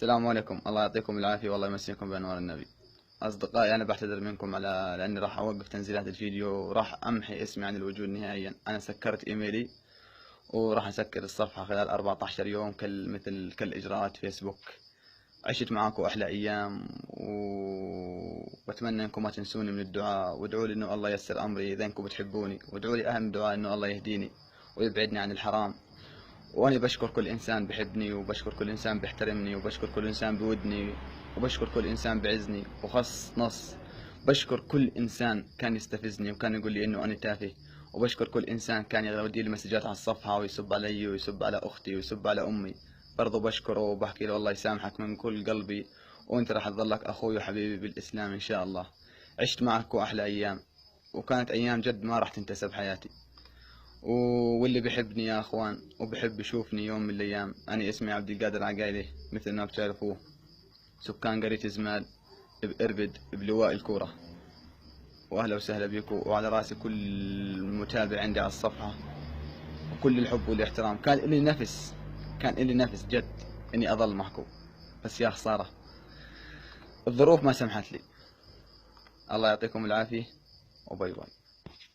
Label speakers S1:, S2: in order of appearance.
S1: السلام عليكم، الله يعطيكم العافية والله يمسيكم بأنوار النبي. أصدقائي، أنا بعتذر منكم لأني راح أوقف تنزيلات الفيديو وراح أمحي اسمي عن الوجود نهائيا. أنا سكرت إيميلي وراح أسكر الصفحة خلال 14 يوم كل إجراءات فيسبوك. عشت معاكم أحلى أيام وبتمنى أنكم ما تنسوني من الدعاء، وادعوا لي أنه الله ييسر أمري إذا أنكم بتحبوني، وادعوا لي أهم دعاء أنه الله يهديني ويبعدني عن الحرام. وأنا بشكر كل إنسان بحبني، وبشكر كل إنسان بيحترمني، وبشكر كل إنسان بودني، وبشكر كل إنسان بعزني، وخص نص بشكر كل إنسان كان يستفزني وكان يقول لي إنه أنا تافه، وبشكر كل إنسان كان يودي لي مسجات على الصفحة ويسب علي ويسب على أختي ويسب على أمي. برضو بشكره وبحكي له الله يسامحك من كل قلبي، وأنت راح تظلك أخوي وحبيبي بالإسلام إن شاء الله. عشت معك أحلى أيام، وكانت أيام جد ما راح تنتسى بحياتي. واللي بيحبني يا اخوان وبحب يشوفني يوم من الايام، انا اسمي عبد القادر عقايلي مثل ما بتعرفوه، سكان قرية زمال بإربد بلواء الكورة. واهلا وسهلا بكم، وعلى راسي كل متابع عندي على الصفحة، وكل الحب والاحترام. كان لي نفس جد اني اظل معكم، بس يا خسارة الظروف ما سمحت لي. الله يعطيكم العافية، وباي باي.